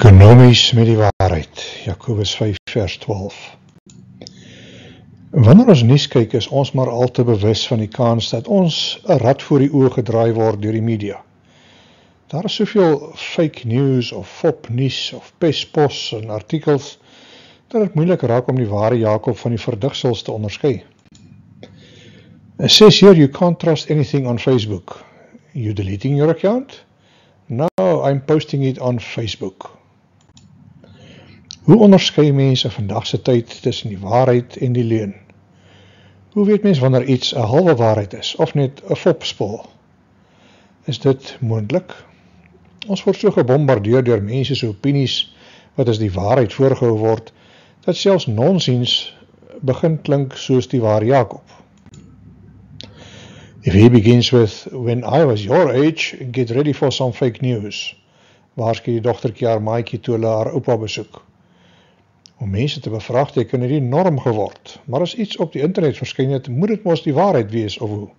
Ekonomies met die waarheid, Jakobus 5 vers 12. Wanneer ons nuus kyk, is ons maar al te bewus van die kans dat ons 'n rad voor die oë gedraai word deur die media. Daar is soveel fake news of fopnuus of pespos en artikels, dat het moeilik raak om die ware Jakob van die verdigsels te onderskei. It says here you can't trust anything on Facebook. You deleting your account? No, I'm posting it on Facebook. Hoe onderskei mense vandag se tyd tussen die waarheid en die leuen? Hoe weet mens wanneer iets 'n halwe waarheid is, of net 'n fopspul? Is dit moontlik? Ons word so gebombardeer deur mense se opinies, wat as die waarheid voorgehou word, dat selfs nonsens begin klink soos die ware Jakob. If he begins with, when I was your age, get ready for some fake news, waarskynlik die dogtertjie haar maatjie toe hulle haar oupa besoek. Om mense te bevraagteken het die norm geword, maar as iets op die internet verskyn het, moet dit mos die waarheid wees, of hoe?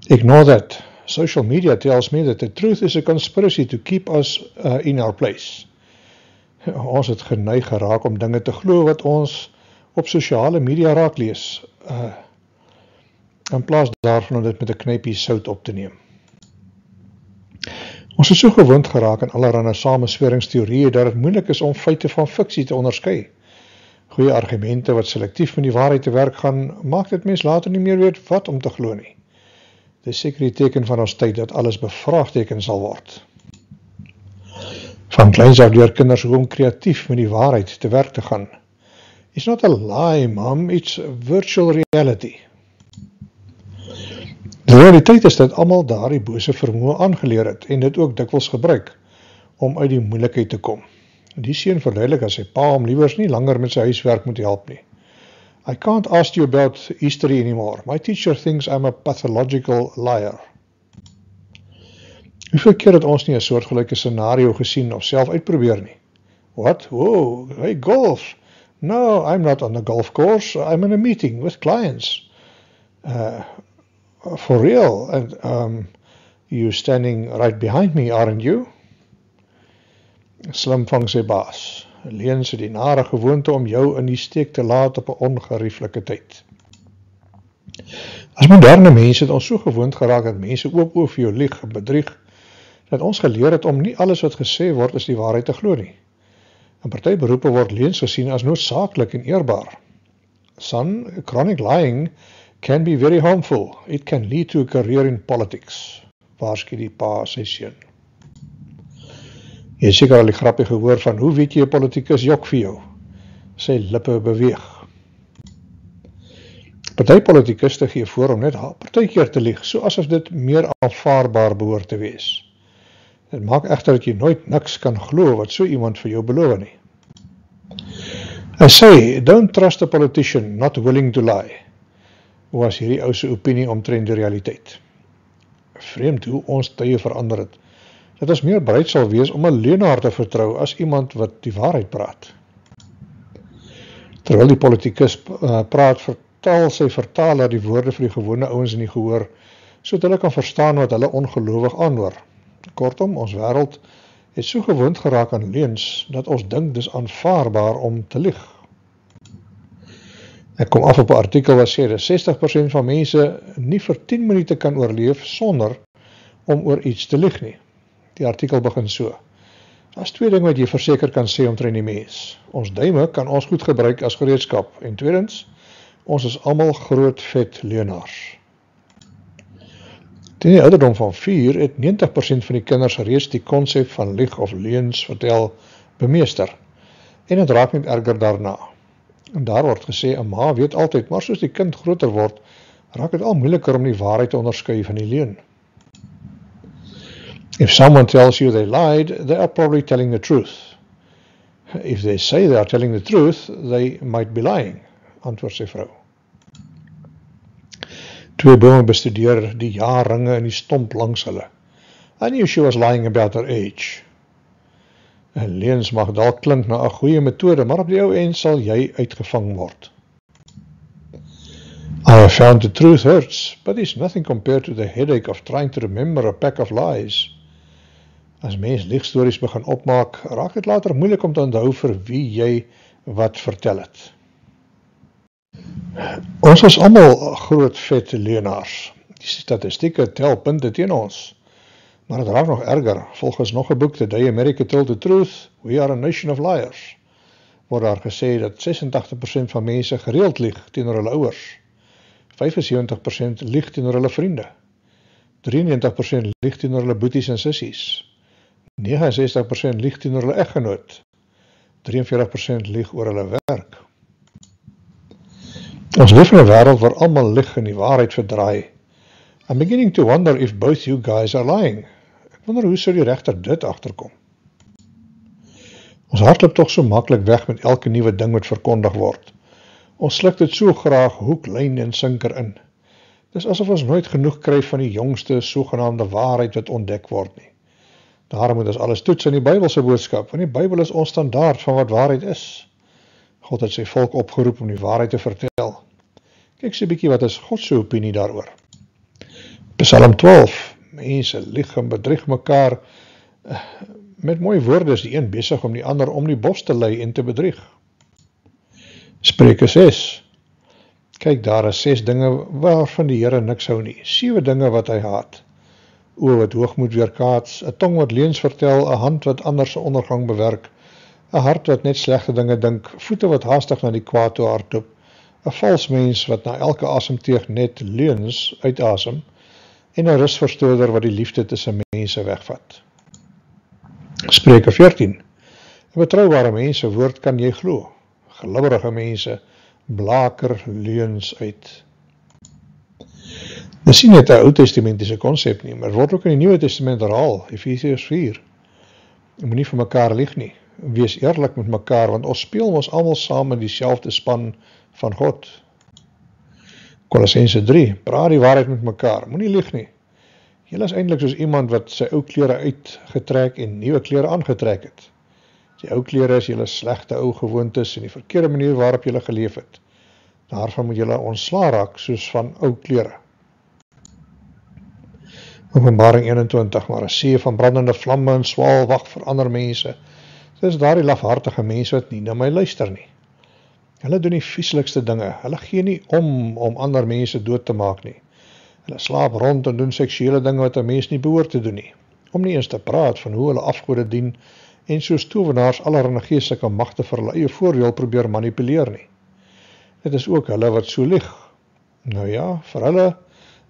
Ignore that. Social media tells me that the truth is a conspiracy to keep us in our place. Ons het geneig geraak om dinge te glo wat ons op sosiale media raak lees, in plaas daarvan om dit met 'n knypie sout op te neem. Ons is so gewoond geraak aan allerlei samensweringsteorieë dat dit moeilik is om feite van fiksie te onderskei. Goeie argumente wat selektief met die waarheid te werk gaan, maak dit mens later nie meer weet wat om te glo nie. Dit is seker die teken van ons tyd dat alles bevraagteken sal word. Van kleins af leer kinders hoe om kreatief met die waarheid te werk te gaan. It's not a lie, mom, it's virtual reality. Die realiteit is dat almal daardie bose vermoë aangeleer het en dit ook dikwels gebruik om uit die moeilikheid te kom. Die seun verduidelik aan sy pa om liewers nie langer met sy huiswerk moet help nie. I can't ask you about history anymore. My teacher thinks I'm a pathological liar. Hoeveel keer het ons nie 'n soortgelyke scenario gesien of self uitprobeer nie? What? Whoa, hey, golf. No, I'm not on the golf course. I'm in a meeting with clients. For real, and you standing right behind me, aren't you? Slim vang sy baas. Leens het die nare gewoonte om jou in die steek te laat op 'n ongerieflike tyd. As moderne mense het ons so gewoond geraak dat mense oop vir jou lieg en bedrieg, dat ons geleer het om nie alles wat gesê word is die waarheid te glo nie. In party beroepe word leuns gesien as noodsaaklik en eerbaar. Son, chronic lying can be very harmful. It can lead to a career in politics, waarsku die pa sy seun. Jy het seker al die grappie gehoor van hoe weet jy 'n politikus jok vir jou? Sy lippe beweeg. Party politikuste gee voor om net partykeer te lieg, so asof dit meer aanvaarbaar behoort te wees. Dit maak egter dat jy nooit niks kan glo wat so iemand vir jou beloof nie. I say, don't trust a politician not willing to lie, was hierdie ou se opinie omtrent die realiteit. Vreemd hoe ons tye verander het, dat ons meer bereid sal wees om 'n leuenaar te vertrou as iemand wat die waarheid praat. Terwyl die politikus praat, vertaal sy vertaler die woorde vir die gewone ouens in die gehoor, sodat hulle kan verstaan wat hulle ongelowig aanhoor. Kortom, ons wêreld het so gewoond geraak aan leuns, dat ons dink dis aanvaarbaar om te lieg. Ek kom af op 'n artikel wat sê dat 60% van mense nie vir 10 minute kan oorleef sonder om oor iets te lieg nie. Die artikel begin so. Daar's 2 dinge wat jy verseker kan sê omtrent die mens. Ons duime kan ons goed gebruik as gereedskap. En tweedens, ons is almal groot vet leuenaars. Teen die ouderdom van 4 het 90% van die kinders reeds die konsep van lieg of leuns vertel bemeester. En dit raak net erger daarna. En daar word gesê, 'n ma weet altyd, maar soos die kind groter word, raak dit al moeiliker om die waarheid te onderskei van die leuen. If someone tells you they lied, they are probably telling the truth. If they say they are telling the truth, they might be lying, antwoord sy vrou. 2 bome bestudeer die jaarringe in die stomp langs hulle. I knew she was lying about her age. En leuns mag dalk klink na 'n goeie metode, maar op die ou end sal jy uitgevang word. I have found the truth hurts, but it's nothing compared to the headache of trying to remember a pack of lies. As mens liegstories begin opmaak, raak dit later moeilik om te onthou vir wie jy wat vertel het. Ons is almal groot vet leuenaars. Die statistieke tel punte teen ons. Maar het raak nog erger. Volgens nog 'n boek, The Day America Told the Truth, We Are a Nation of Liars, word daar gesê dat 86% van mense gereeld lieg teenoor hulle ouers, 75% lieg teenoor hulle vriende, 93% lieg teenoor hulle boeties en sissies, 69% lieg teenoor hulle eggenoot, 43% lieg oor hulle werk. Ons leef in 'n wêreld waar almal lieg en die waarheid verdraai. I'm beginning to wonder if both you guys are lying. Ek wonder hoe sou die regter dit agterkom? Ons hardloop tog so maklik weg met elke nuwe ding wat verkondig word. Ons sluk dit so graag hoek, lyn en sinker in. Dis asof ons nooit genoeg kry van die jongste sogenaamde waarheid wat ontdek word nie. Daarom moet ons alles toets in die Bybelse boodskap, want die Bybel is ons standaard van wat waarheid is. God het sy volk opgeroep om die waarheid te vertel. Kyk so 'n bietjie wat is God se opinie daaroor. Psalm 12, mense lieg en bedrieg mekaar. Met mooi woorde is die een besig om die ander om die bos te lei en te bedrieg. Spreuke 6. Kyk, daar is 6 dinge waarvan die Here niks hou nie. 7 dinge wat hy haat. Oë wat hoogmoed weerkaats, 'n tong wat leuns vertel, 'n hand wat ander se ondergang bewerk, 'n hart wat net slegte dinge dink, voete wat haastig na die kwaad toe hardloop, 'n vals mens wat na elke asemteug net leuns uitasem, en 'n rusverstoorder wat die liefde tussen mense wegvat. Spreuke 14. 'n betroubare mens se woord kan jy glo. Glibberige mense blaker leuns uit. Dis nie net 'n Ou Testamentiese konsep nie, maar word ook in die Nuwe Testament herhaal, Efesiërs 4. Jy moenie vir mekaar lieg nie. Wees eerlik met mekaar, want ons speel ons almal saam in dieselfde span van God. Kolossense 3, praat die waarheid met mekaar, moenie lieg nie. Julle is eintlik soos iemand wat sy ou klere uitgetrek en nuwe klere aangetrek het. Die ou klere is julle slegte ou gewoontes en die verkeerde manier waarop julle geleef het. Daarvan moet julle ontslae raak soos van ou klere. Openbaring 21, maar 'n see van brandende vlamme en swaal wag vir ander mense. Dis daardie lafhartige mense wat nie na my luister nie. Hulle doen die vieslikste dinge. Hulle gee nie om ander mense dood te maak nie. Hulle slaap rond en doen seksuele dinge wat 'n mens nie behoort te doen nie. Om nie eens te praat van hoe hulle afgode dien en soos towenaars allerlei geestelike magte vir hulle eie voordeel probeer manipuleer nie. Dit is ook hulle wat so lieg. Nou ja, vir hulle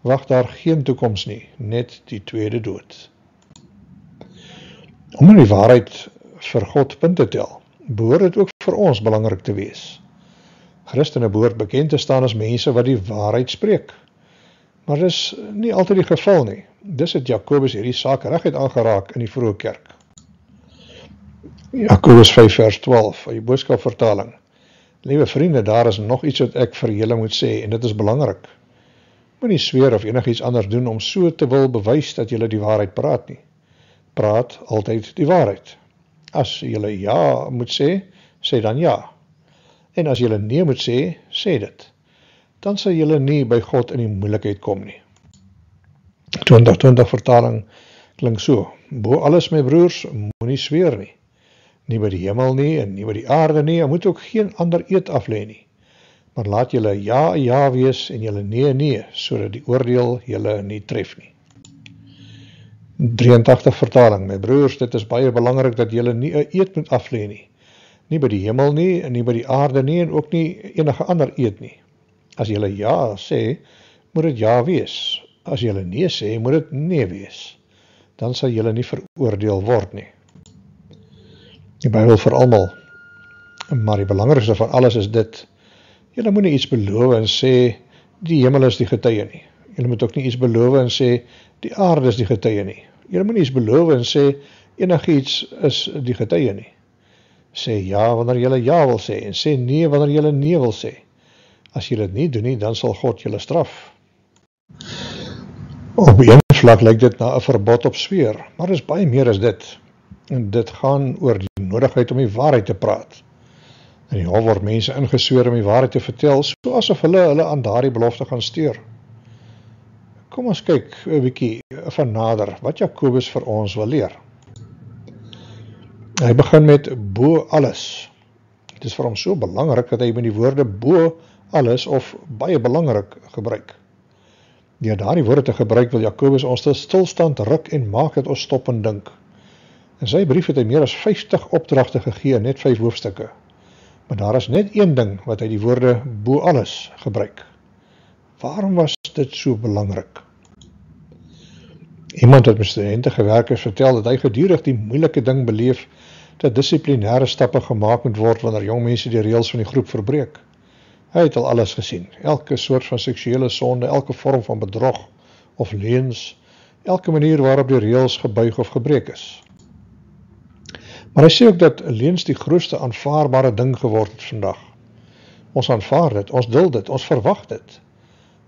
wag daar geen toekoms nie, net die tweede dood. Om in die waarheid vir God punt te tel, behoort dit ook vir ons belangrik te wees. Christene behoort bekend te staan as mense wat die waarheid spreek. Maar dis nie altyd die geval nie. Dis het Jakobus hierdie saak reguit aangeraak in die vroeë kerk. Jakobus 5 vers 12, die boodskapvertaling. Liewe vriende, daar is nog iets wat ek vir julle moet sê, en dit is belangrik. Moenie sweer of enigiets anders doen om so te wil bewys dat julle die waarheid praat nie. Praat altyd die waarheid. As julle ja moet sê, sê dan ja. En as julle nee moet sê, sê dit. Dan sal julle nie by God in die moeilikheid kom nie. 2020 vertaling klink so. Bo alles my broers, moenie sweer nie. Nie by die hemel nie en nie by die aarde nie, en moet ook geen ander eed aflê nie. Maar laat julle ja wees en julle nee, sodat die oordeel julle nie tref nie. 83 vertaling, my broers, dit is baie belangrik dat julle nie 'n eed moet aflê nie. Nie by die hemel nie, en nie by die aarde nie, en ook nie enige ander eed nie. As julle ja sê, moet dit ja wees. As julle nee sê, moet dit nee wees. Dan sal julle nie veroordeel word nie. Die Bybel vir almal. Maar die belangrikste van alles is dit. Julle moet nie iets beloof en sê, die hemel is die getuie nie. Julle moet ook nie iets beloof en sê, die aarde is die getuie nie. Julle moet nie iets beloof en sê, enigiets is die getuie nie. Sê ja wanneer julle ja wil sê, en sê nee wanneer julle nee wil sê. As julle dit nie doen nie, dan sal God julle straf. Op een vlak lyk dit na 'n verbod op sweer, maar dit is baie meer as dit. En dit gaan oor die nodigheid om die waarheid te praat. In die hof word mense ingesweer om die waarheid te vertel, so asof hulle aan daardie belofte gaan steur. Kom ons kyk 'n bietjie van nader wat Jakobus vir ons wil leer. Hy begin met bo alles. Het is vir hom so belangrik dat hy met die woorde bo alles of baie belangrik gebruik. Deur daardie woorde te gebruik wil Jakobus ons tot stilstand ruk en maak dat ons stop en dink. In sy brief het hy meer as 50 opdragte gegee in net 5 hoofstukke. Maar daar is net een ding wat hy die woorde bo alles gebruik. Waarom was dit so belangrik? Iemand wat met studente gewerk het, vertel dat hy gedurig die moeilike ding beleef dat dissiplinêre stappe gemaak moet word wanneer jong mense die reëls van die groep verbreek. Hy het al alles gesien, elke soort van seksuele sonde, elke vorm van bedrog of leuns, elke manier waarop die reëls gebuig of gebreek is. Maar hy sê ook dat leuns die grootste aanvaarbare ding geword het vandag. Ons aanvaar dit, ons duld dit, ons verwag dit.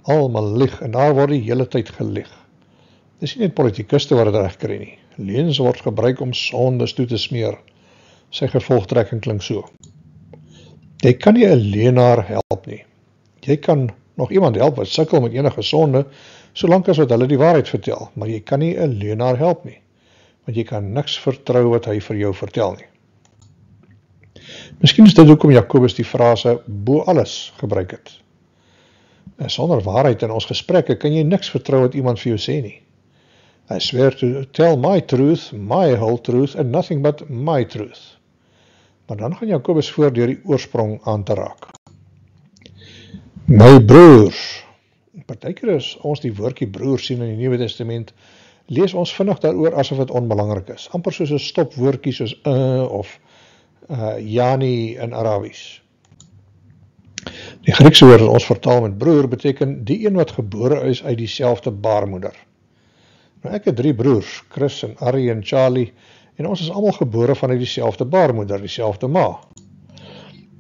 Almal lieg en daar word die hele tyd gelieg. Dis nie net politikuste wat dit reg kry nie. Leuns word gebruik om sondes toe te smeer. Sy gevolgtrekking klink so. Jy kan nie 'n leenaar help nie. Jy kan nog iemand help wat sukkel met enige sonde, solank as wat hulle die waarheid vertel, maar jy kan nie 'n leenaar help nie, want jy kan niks vertrou wat hy vir jou vertel nie. Miskien is dit hoekom Jakobus die frase bo alles gebruik het. Sonder waarheid in ons gesprekke kan jy niks vertrou wat iemand vir jou sê nie. I swear to tell my truth, my whole truth, and nothing but my truth. Maar dan gaan Jakobus voor deur die oorsprong aan te raak. My broers. Partykeer as ons die woordjie broer sien in die Nuwe Testament, lees ons vinnig daaroor asof dit onbelangrik is. Amper soos 'n stopwoordjie soos of yani in Arabies. Die Griekse woord wat ons vertaal met broer beteken die een wat gebore is uit dieselfde baarmoeder. Nou ek het 3 broers, Chris en Arie en Charlie, en ons is almal gebore vanuit dieselfde baarmoeder, dieselfde ma.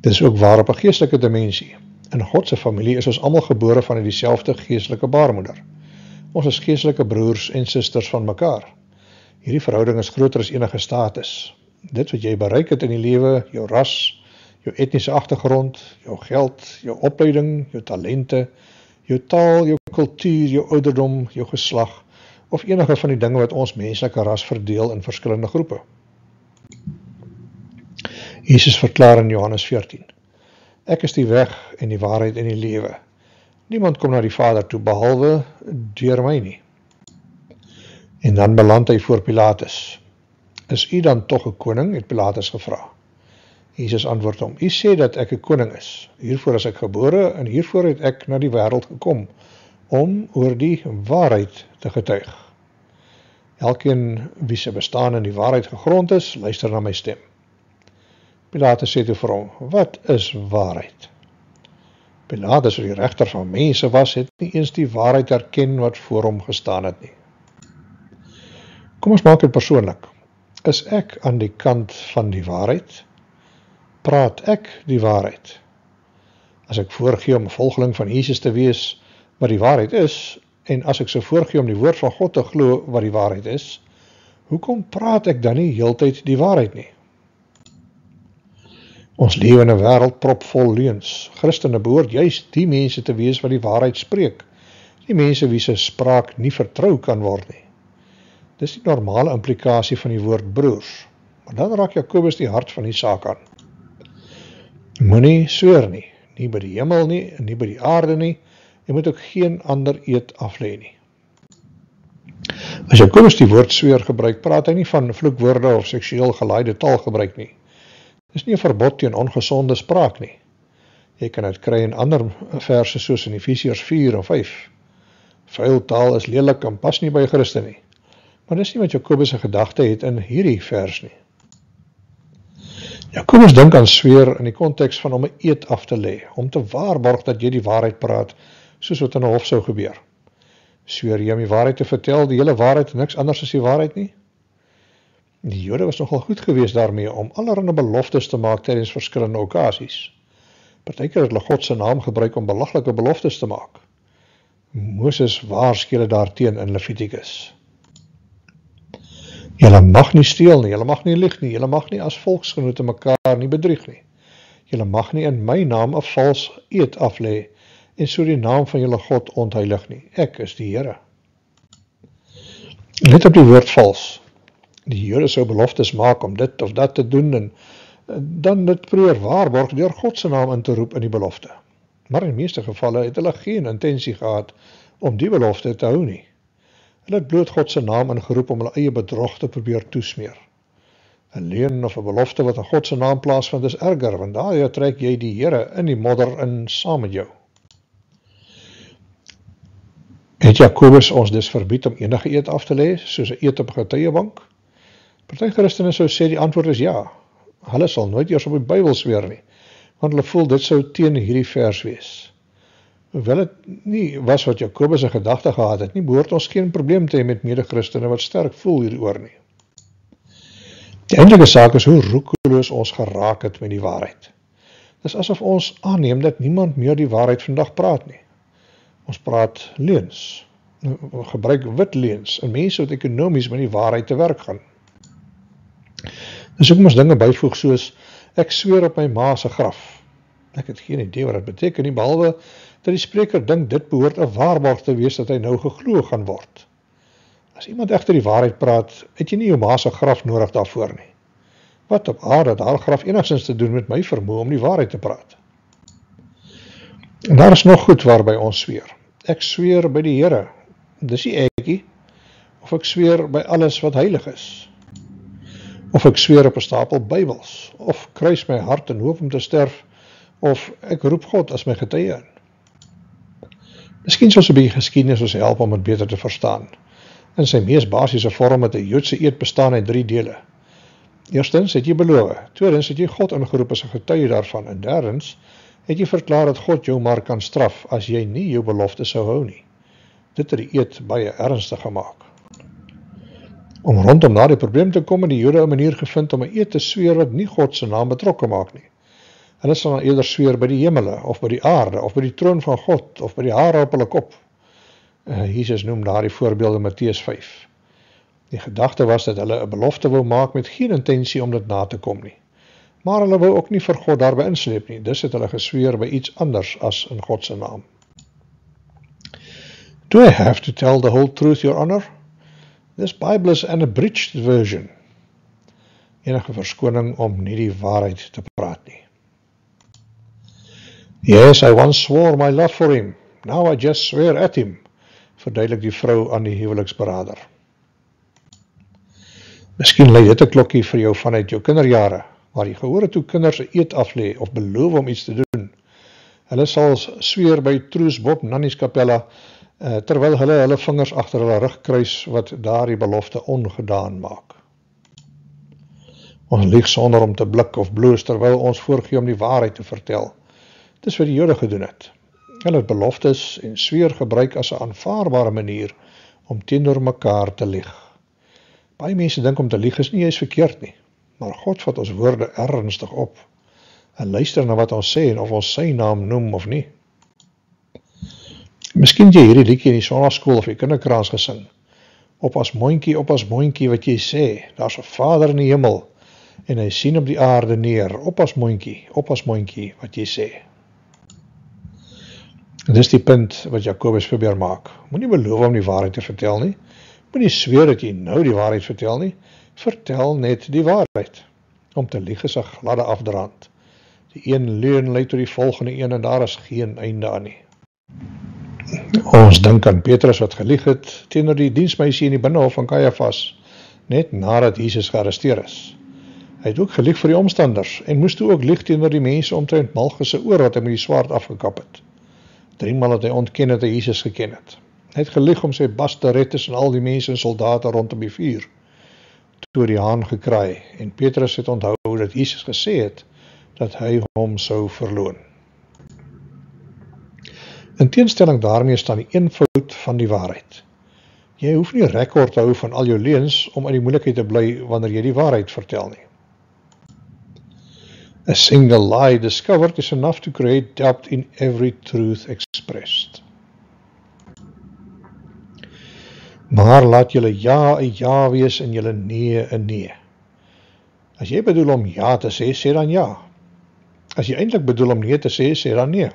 Dit is ook waar op 'n geestelike dimensie. In God se familie is ons almal gebore vanuit dieselfde geestelike baarmoeder. Ons is geestelike broers en susters van mekaar. Hierdie verhouding is groter as enige status. Dit wat jy bereik het in die lewe, jou ras, jou etniese agtergrond, jou geld, jou opleiding, jou talente, jou taal, jou kultuur, jou ouderdom, jou geslag, of enige van die dinge wat ons menslike ras verdeel in verskillende groepe. Jesus verklaar in Johannes 14, Ek is die weg en die waarheid en die lewe. Niemand kom na die Vader toe behalwe deur my nie. En dan beland hy voor Pilatus. Is u dan tog 'n koning? Het Pilatus gevra. Jesus antwoord hom, u sê dat ek 'n koning is. Hiervoor is ek gebore en hiervoor het ek na die wêreld gekom, om oor die waarheid te getuig. Elkeen wie se bestaan in die waarheid gegrond is, luister na my stem. Pilatus sê toe vir hom, wat is waarheid? Pilatus, wat die regter van mense was, het nie eens die waarheid erken wat voor hom gestaan het nie. Kom ons maak dit persoonlik. Is ek aan die kant van die waarheid? Praat ek die waarheid? As ek voorgee om 'n volgeling van Jesus te wees wat die waarheid is, en as ek so voorgee om die woord van God te glo wat die waarheid is, hoekom praat ek dan nie heeltyd die waarheid nie? Ons lewe in 'n wêreld propvol leuns. Christene behoort juist die mense te wees wat die waarheid spreek, die mense wie se spraak nie vertrou kan word nie. Dis die normale implikasie van die woord broers, maar dan raak Jakobus die hart van die saak aan. Moenie sweer nie, nie by die hemel nie, en nie by die aarde nie, jy moet ook geen ander eed aflê nie. As Jakobus die woord sweer gebruik, praat hy nie van vloekwoorde of seksueel gelaaide taal gebruik nie. Dis nie 'n verbod teen ongesonde spraak nie. Jy kan dit kry in ander verse soos in Efesiërs 4 en 5. Vuil taal is lelik en pas nie by Christen nie. Maar dis nie wat Jakobus se gedagte het in hierdie vers nie. Jakobus dink aan sweer in die konteks van om 'n eed af te lê, om te waarborg dat jy die waarheid praat, soos wat in 'n hof sou gebeur. Sweer jy om die waarheid te vertel, die hele waarheid en niks anders as die waarheid nie? Die Jode was nogal goed geweest daarmee om allerlei beloftes te maak tydens verskillende okasies. Partykeer het hulle God se naam gebruik om belaglike beloftes te maak. Moses waarsku hulle daarteen in Levitikus. Julle mag nie steel nie, julle mag nie lieg nie, julle mag nie as volksgenote mekaar nie bedrieg nie. Julle mag nie in my naam 'n vals eed aflê en so die naam van julle God ontheilig nie. Ek is die Here. Let op die woord vals. Die Here sou beloftes maak om dit of dat te doen en dan dit probeer waarborg deur God se naam in te roep in die belofte. Maar in die meeste gevalle het hulle geen intensie gehad om die belofte te hou nie. Hulle het bloot God se naam ingeroep om hulle eie bedrog te probeer toesmeer. 'n Leuen of 'n belofte wat in God se naam plaasvind is erger, want daardeur trek jy die Here in die modder in saam met jou. Het Jakobus ons dus verbied om enige eed af te lê, soos 'n eed op 'n getuiebank? Party Christene sou sê die antwoord is ja. Hulle sal nooit eers op die Bybel sweer nie, want hulle voel dit sou teen hierdie vers wees. Hoewel het nie was wat Jakobus 'n gedagte gehad het nie, behoort ons geen probleem te hê met mede-Christene wat sterk voel hieroor nie. Die eintlike saak is hoe roekeloos ons geraak het met die waarheid. Dis asof ons aanneem dat niemand meer die waarheid vandag praat nie. Ons praat leuns, gebruik wit leuns, en mense wat ekonomies met die waarheid te werk gaan. Dus hoekom ons dinge byvoeg soos, ek sweer op my ma se graf. Ek het geen idee wat dit beteken nie, behalwe dat die spreker dink dit behoort 'n waarborg te wees dat hy nou geglo gaan word. As iemand egter die waarheid praat, het jy nie jou ma se graf nodig daarvoor nie. Wat op aarde het haar graf enigstens te doen met my vermoë om die waarheid te praat? En daar is nog goed waarby ons sweer. Ek sweer by die Here, dis nie ekie, of ek sweer by alles wat heilig is. Of ek sweer op 'n stapel Bybels, of kruis my hart en hoop om te sterf, of ek roep God as my getuie in. Miskien soos 'n bietjie geskiedenis ons help om dit beter te verstaan. In sy mees basiese vorm het 'n Joodse eed bestaan uit 3 dele. Eerstens het jy beloof, tweedens het jy God ingeroep as 'n getuie daarvan, en derdens het jy verklaar dat God jou maar kan straf as jy nie jou belofte sou hou nie. Dit het die eed baie ernstig gemaak. Om rondom daardie probleem te kom, het die Jode 'n manier gevind om 'n eed te sweer wat nie God se naam betrokke maak nie. Hulle sal dan eerder sweer by die hemele, of by die aarde, of by die troon van God, of by die hare op hulle kop. Jesus noem daardie voorbeelde in Matteus 5. Die gedagte was dat hulle 'n belofte wou maak met geen intensie om dit na te kom nie. Maar hulle wou ook nie vir God daarby insleep nie, dus het hulle gesweer by iets anders as in God se naam. Do I have to tell the whole truth, Your Honor? This Bible is an abridged version. Enige verskoning om nie die waarheid te praat nie. Yes, I once swore my love for him. Now I just swear at him, verduidelik die vrou aan die huweliksberader. Miskien lei dit 'n klokkie vir jou vanuit jou kinderjare, waar jy gehoor het hoe kinders 'n eed aflê of beloof om iets te doen. Hulle sal sweer by Troosbop Nannies Kapella, terwyl hulle vingers agter hulle rug kruis wat daardie belofte ongedaan maak. Ons lieg sonder om te blik of bloos terwyl ons voorgee om die waarheid te vertel. Dis wat die Jode gedoen het. Hulle het beloftes en sweer gebruik as 'n aanvaarbare manier om teenoor mekaar te lieg. Baie mense dink om te lieg is nie eens verkeerd nie, maar God vat ons woorde ernstig op en luister na wat ons sê en of ons sy naam noem of nie. Miskien het jy hierdie liedjie in die sonnaskool of die kinderkraans gesing. Op as mondjie wat jy sê, daar's 'n Vader in die hemel en hy sien op die aarde neer, op as mondjie wat jy sê. En dis die punt wat Jakobus probeer maak. Moenie beloof om die waarheid te vertel nie. Moenie sweer dat jy nou die waarheid vertel nie. Vertel net die waarheid. Om te lieg is 'n gladde afdraand. Die een leuen lei tot die volgende een en daar is geen einde aan nie. Ons dink aan Petrus wat gelieg het teenoor die diensmeisie in die binnehof van Kajafas, net nadat Jesus gearresteer is. Hy het ook gelieg vir die omstanders en moes toe ook lieg teenoor die mense omtrent Malchus se oor wat hy met die swaard afgekap het. 3 maal het hy ontken dat hy Jesus geken het. Hy het gelieg om sy bas te red tussen al die mense en soldate rondom die vuur. Toe die haan gekraai en Petrus het onthou dat Jesus gesê het dat hy hom sou verloon. In teenstelling daarmee staan die eenvoud van die waarheid. Jy hoef nie rekord te hou van al jou leuns om in die moeilikheid te bly wanneer jy die waarheid vertel nie. A single lie discovered is enough to create doubt in every truth expressed. Maar laat julle ja 'n ja wees en julle nee 'n nee. As jy bedoel om ja te sê, sê dan ja. As jy eintlik bedoel om nee te sê, sê dan nee.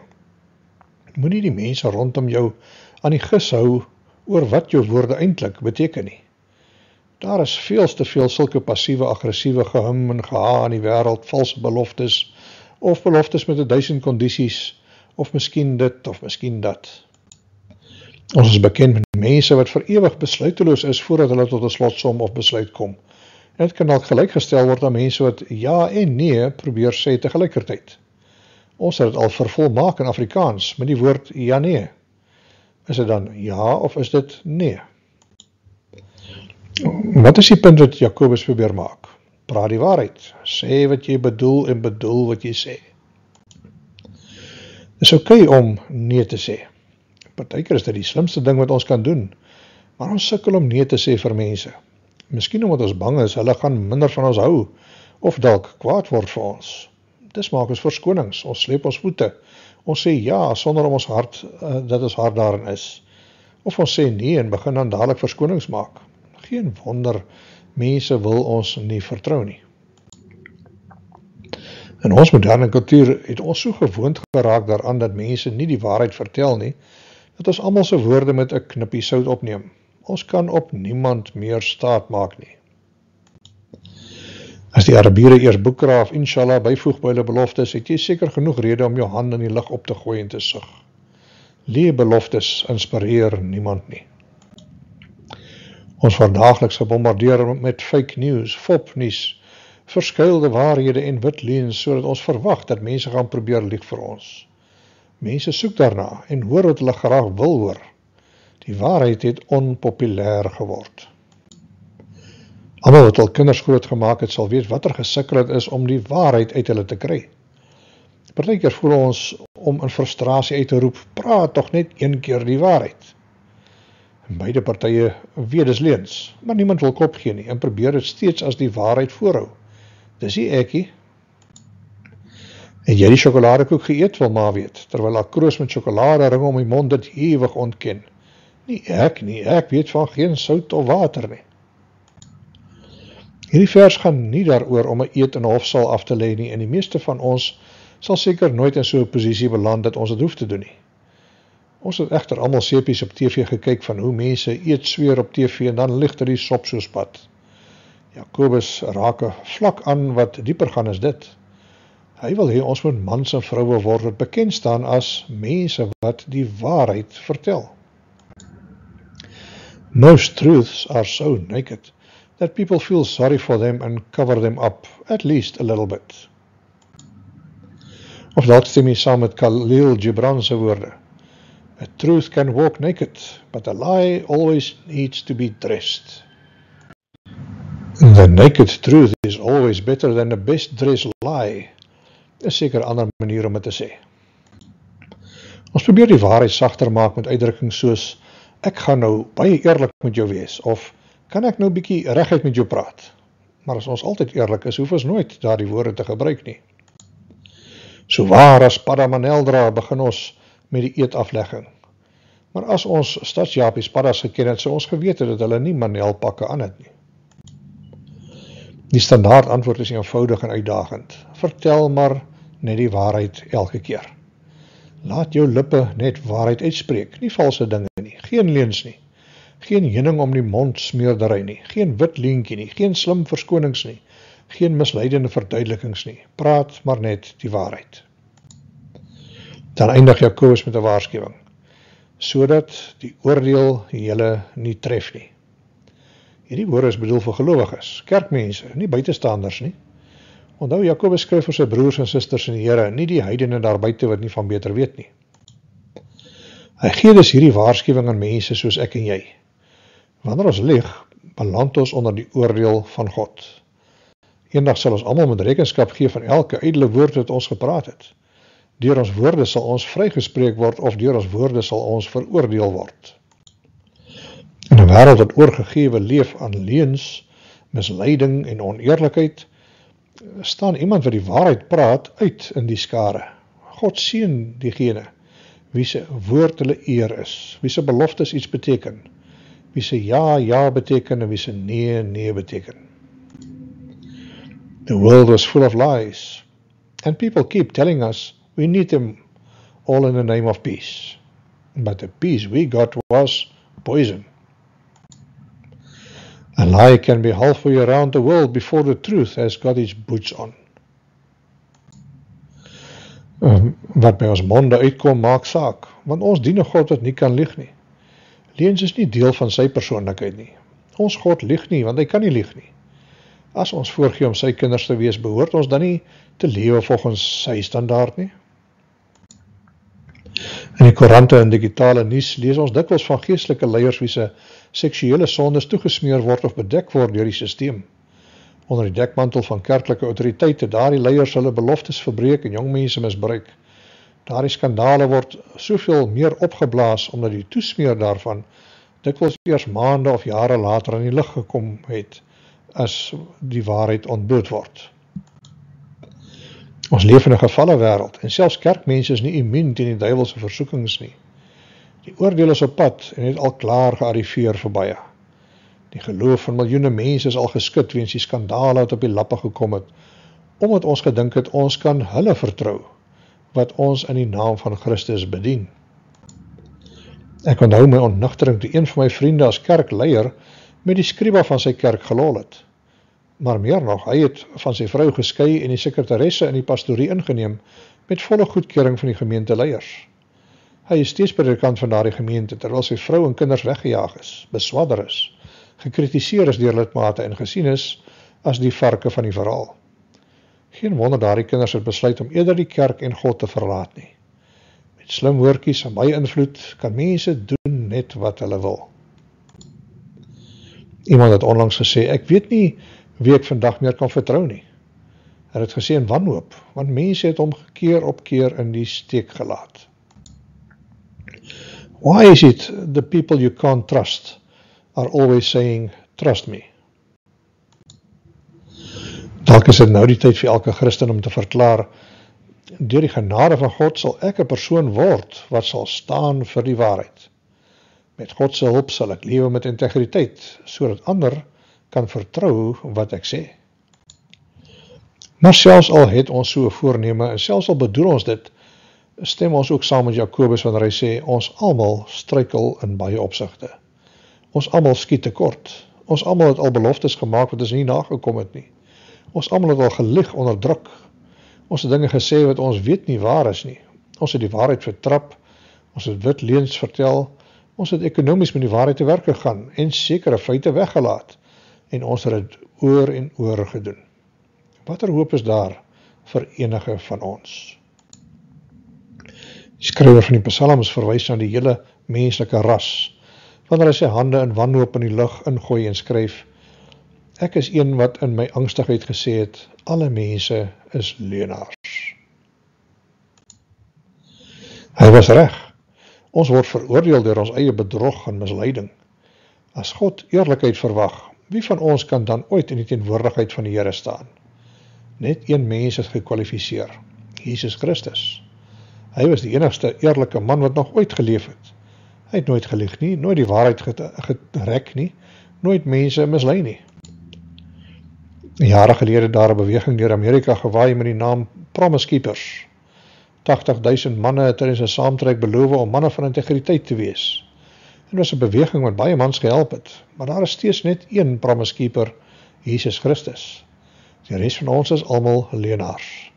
Moenie die mense rondom jou aan die gis hou oor wat jou woorde eintlik beteken nie. Daar is veel te veel sulke passiewe, aggressiewe gehum en geha in die wêreld, valse beloftes, of beloftes met 1000 kondisies, of miskien dit, of miskien dat. Ons is bekend met mense wat vir ewig besluiteloos is voordat hulle tot 'n slotsom of besluit kom. En dit kan dalk gelykgestel word aan mense wat ja en nee probeer sê tegelykertyd. Ons het dit al vervolmaak in Afrikaans met die woord ja nee. Is dit dan ja of is dit nee? Wat is die punt wat Jakobus probeer maak? Praat die waarheid. Sê wat jy bedoel en bedoel wat jy sê. Dit is oké om nee te sê. Partykeer is dit die slimste ding wat ons kan doen, maar ons sukkel om nee te sê vir mense. Miskien omdat ons bang is, hulle gaan minder van ons hou, of dalk kwaad word vir ons. Dis maak ons verskonings, ons sleep ons voete, ons sê ja, sonder om ons hart, dat ons hart daarin is. Of ons sê nee en begin dan dadelik verskonings maak. Geen wonder, mense wil ons nie vertrou nie. In ons moderne kultuur het ons so gewoond geraak daaraan dat mense nie die waarheid vertel nie, dat ons almal se woorde met 'n knippie sout opneem. Ons kan op niemand meer staat maak nie. As die Arabiere eers boekra of inshallah byvoeg by hulle beloftes, het jy seker genoeg rede om jou hand in die lug op te gooi en te sug. Leë beloftes inspireer niemand nie. Ons word daagliks gebombardeer met fake news, fopnuus, verskuilde waarhede en wit leuns sodat ons verwag dat mense gaan probeer lieg vir ons. Mense soek daarna en hoor wat hulle graag wil hoor. Die waarheid het onpopulêr geword. Almal wat al kinders grootgemaak het, sal weet watter gesukkel dit is om die waarheid uit hulle te kry. Partykeer voel ons om in frustrasie uit te roep, praat tog net een keer die waarheid. En beide partye weet dis leuns, maar niemand wil kop gee nie en probeer dit steeds as die waarheid voorhou. Dis nie ekkie. Het jy die sjokoladekoek geëet, wil ma weet, terwyl haar kroos met sjokolade ring om die mond dit ewig ontken. Nie, ek weet van geen sout of water nie. Hierdie vers gaan nie daaroor om 'n eet in 'n hofsaal af te lê nie, en die meeste van ons sal seker nooit in so 'n posisie beland dat ons dit hoef te doen nie. Ons het egter almal sepies op TV gekyk van hoe mense eet sweer op TV en dan lig dit die sop soos pad. Jakobus raak 'n vlak aan wat dieper gaan as dit. Hy wil hê ons moet mans en vroue word wat bekend staan as mense wat die waarheid vertel. Most truths are so naked that people feel sorry for them and cover them up, at least a little bit. Of dalk stem jy saam met Khalil Gibran se woorde. A truth can walk naked, but a lie always needs to be dressed. The naked truth is always better than the best dressed lie. Is seker 'n ander manier om dit te sê. Ons probeer die waarheid sagter maak met uitdrukkings soos ek gaan nou baie eerlik met jou wees, of kan ek nou bietjie reguit met jou praat? Maar as ons altyd eerlik is, hoef ons nooit daardie woorde te gebruik nie. So waar as padda maneldra begin ons met die eetaflegging. Maar as ons stadsjapies paddas geken het, sou ons geweet het dat hulle nie manelpakke aan het nie. Die standaard antwoord is eenvoudig en uitdagend. Vertel maar net die waarheid elke keer. Laat jou lippe net waarheid uitspreek, nie valse dinge nie, geen leuns nie, geen heuning om die mond smeerdery nie, geen wit leentjie nie, geen slim verskonings nie, geen misleidende verduidelikings nie, praat maar net die waarheid. Dan eindig Jakobus met 'n waarskuwing, sodat die oordeel julle nie tref nie. Hierdie woorde is bedoel vir gelowiges, kerkmense, nie buitestanders nie. Onthou, Jakobus skryf vir sy broers en susters in die Here, nie die heidene daar buite wat nie van beter weet nie. Hy gee dus hierdie waarskuwing aan mense soos ek en jy. Wanneer ons lieg, beland ons onder die oordeel van God. Eendag sal ons almal met rekenskap gee van elke ydelle woord wat ons gepraat het. Deur ons woorde sal ons vrygespreek word of deur ons woorde sal ons veroordeel word. In 'n wêreld wat oorgegewe leef aan leuns, misleiding en oneerlikheid, staan iemand wat die waarheid praat uit in die skare. God seën diegene wie se woord hulle eer is, wie se beloftes iets beteken, wie se ja, ja beteken en wie se nee, nee beteken. The world was full of lies, and people keep telling us we need them all in the name of peace. But the peace we got was poison. A lie can be halfway around the world before the truth has got its boots on. Wat by ons monde uitkom, maak saak, want ons dien 'n God wat nie kan lieg nie. Leuns is nie deel van sy persoonlikheid nie. Ons God lieg nie, want hy kan nie lieg nie. As ons voorgee om sy kinders te wees, behoort ons dan nie te lewe volgens sy standaard nie? In die koerante en digitale nuus lees ons dikwels van geestelike leiers wie se seksuele sondes toegesmeer word of bedek word deur die sisteem. Onder die dekmantel van kerklike autoriteite, daardie leiers hulle beloftes verbreek en jong mense misbruik. Daardie skandale word soveel meer opgeblaas omdat die toesmeer daarvan dikwels eers maande of jare later aan die lig gekom het as die waarheid ontbloot word. Ons leef in 'n gevalle wêreld en selfs kerkmense is nie immuun teen die duiwelse versoekings nie. Die oordeel is op pad en het al klaar gearriveer vir baie. Die geloof van miljoene mense is al geskit weens die skandale wat op die lappe gekom het, omdat ons gedink het ons kan hulle vertrou, wat ons in die naam van Christus bedien. Ek onthou my ontnigtering toe een van my vriende as kerkleier met die skriba van sy kerk gelol het. Maar meer nog, hy het van sy vrou geskei en die sekretaresse in die pastorie ingeneem met volle goedkeuring van die gemeenteleiers. Hy is steeds predikant van daardie gemeente terwyl sy vrou en kinders weggejaag is, beswadder is, gekritiseer is deur lidmate en gesien is as die varke van die verhaal. Geen wonder daardie kinders het besluit om eerder die kerk en God te verlaat nie. Met slim woordjies en baie invloed kan mense doen net wat hulle wil. Iemand het onlangs gesê, ek weet nie wie ek vandag meer kan vertrou nie. Hy het gesê in wanhoop, want mense het hom keer op keer in die steek gelaat. Why is it the people you can't trust are always saying, trust me? Dalk is dit nou die tyd vir elke Christen om te verklaar, deur die genade van God sal ek 'n persoon word wat sal staan vir die waarheid. Met God se hulp sal ek lewe met integriteit, sodat ander kan vertrou wat ek sê. Maar selfs al het ons so 'n voorneme en selfs al bedoel ons dit, stem ons ook saam met Jakobus wanneer hy sê, ons almal struikel in baie opsigte. Ons almal skiet tekort. Ons almal het al beloftes gemaak wat ons nie nagekom het nie. Ons almal het al gelieg onder druk. Ons het dinge gesê wat ons weet nie waar is nie. Ons het die waarheid vertrap. Ons het wit leuns vertel. Ons het ekonomies met die waarheid te werk gegaan en sekere feite weggelaat. En ons het dit oor en oor gedoen. Watter hoop is daar vir enige van ons? Die skrywer van die Psalms verwys na die hele menslike ras, wanneer hy sy hande in wanhoop in die lug ingooi en skryf, ek is een wat in my angstigheid gesê het, alle mense is leuenaars. Hy was reg. Ons word veroordeel deur ons eie bedrog en misleiding. As God eerlikheid verwag, wie van ons kan dan ooit in die teenwoordigheid van die Here staan? Net een mens is gekwalifiseer, Jesus Christus. Hy was die enigste eerlike man wat nog ooit geleef het. Hy het nooit gelieg nie, nooit die waarheid gerek nie, nooit mense mislei nie. Jare gelede daar 'n beweging deur Amerika gewaai met die naam Promise Keepers. 80.000 manne het tydens 'n saamtrek beloof om manne van integriteit te wees. Dit was 'n beweging wat baie mans gehelp het, maar daar is steeds net een Promise Keeper, Jesus Christus. Die res van ons is almal leuenaars.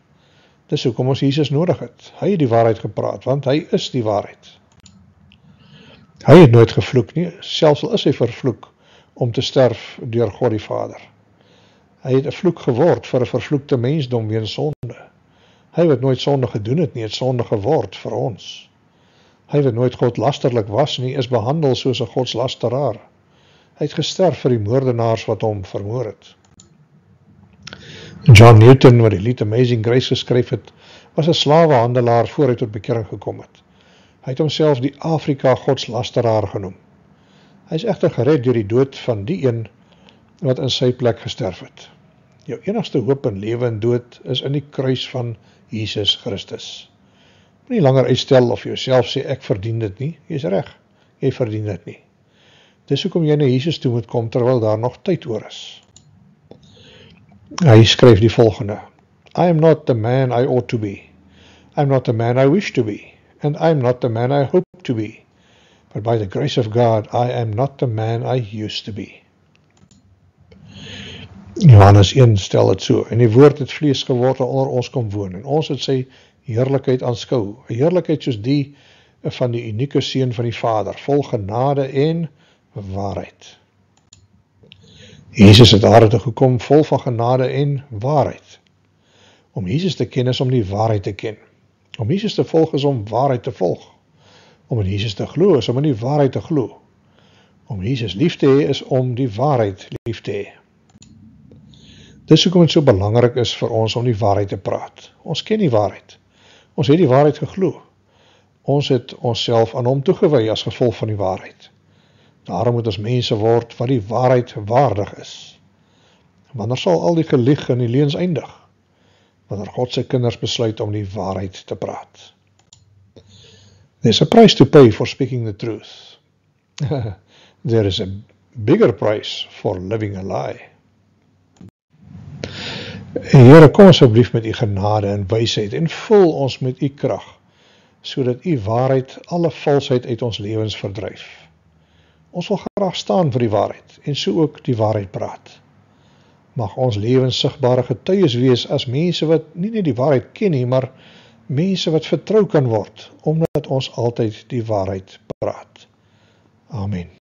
Dis hoekom ons Jesus nodig het. Hy het die waarheid gepraat, want hy is die waarheid. Hy het nooit gevloek nie, selfs al is hy vervloek om te sterf deur God die Vader. Hy het 'n vloek geword vir 'n vervloekte mensdom weens sonde. Hy wat nooit sonde gedoen het nie, het sonde geword vir ons. Hy wat nooit godlasterlik was nie, is behandel soos 'n godslasteraar. Hy het gesterf vir die moordenaars wat hom vermoor het. John Newton, wat die lied Amazing Grace geskryf het, was 'n slawehandelaar voor hy tot bekering gekom het. Hy het homself die Afrika godslasteraar genoem. Hy is egter gered deur die dood van die een wat in sy plek gesterf het. Jou enigste hoop in lewe en dood is in die kruis van Jesus Christus. Nie langer uitstel of jouself sê ek verdien dit nie, jy is reg, jy verdien dit nie. Dis hoekom jy na Jesus toe moet kom terwyl daar nog tyd oor is. Hy skryf die volgende: I am not the man I ought to be. I am not the man I wish to be. And I am not the man I hope to be. But by the grace of God, I am not the man I used to be. Johannes 1 stel dit so, en die woord het vlees geword en onder ons kom woon, en ons het sy heerlikheid aanskou, 'n heerlikheid soos die van die unieke seun van die Vader, vol genade en waarheid. Jesus het aarde toe gekom, vol van genade en waarheid. Om Jesus te ken is om die waarheid te ken. Om Jesus te volg is om waarheid te volg. Om in Jesus te glo is om in die waarheid te glo. Om Jesus lief te hê is om die waarheid lief te hê. Dis hoekom het so belangrik is vir ons om die waarheid te praat. Ons ken die waarheid. Ons het die waarheid geglo. Ons het onsself aan hom toegewy as gevolg van die waarheid. Daarom moet ons mense word wat die waarheid waardig is. Wanneer sal al die gelieg en die leuns eindig? Wanneer God sy kinders besluit om die waarheid te praat. There's a price to pay for speaking the truth. There is a bigger price for living a lie. Here, kom asseblief met u genade en wysheid en vul ons met u krag, sodat u waarheid alle valsheid uit ons lewens verdryf. Ons wil graag staan vir die waarheid en so ook die waarheid praat. Mag ons lewens sigbare getuies wees as mense wat nie net die waarheid ken nie, maar mense wat vertrou kan word, omdat ons altyd die waarheid praat. Amen.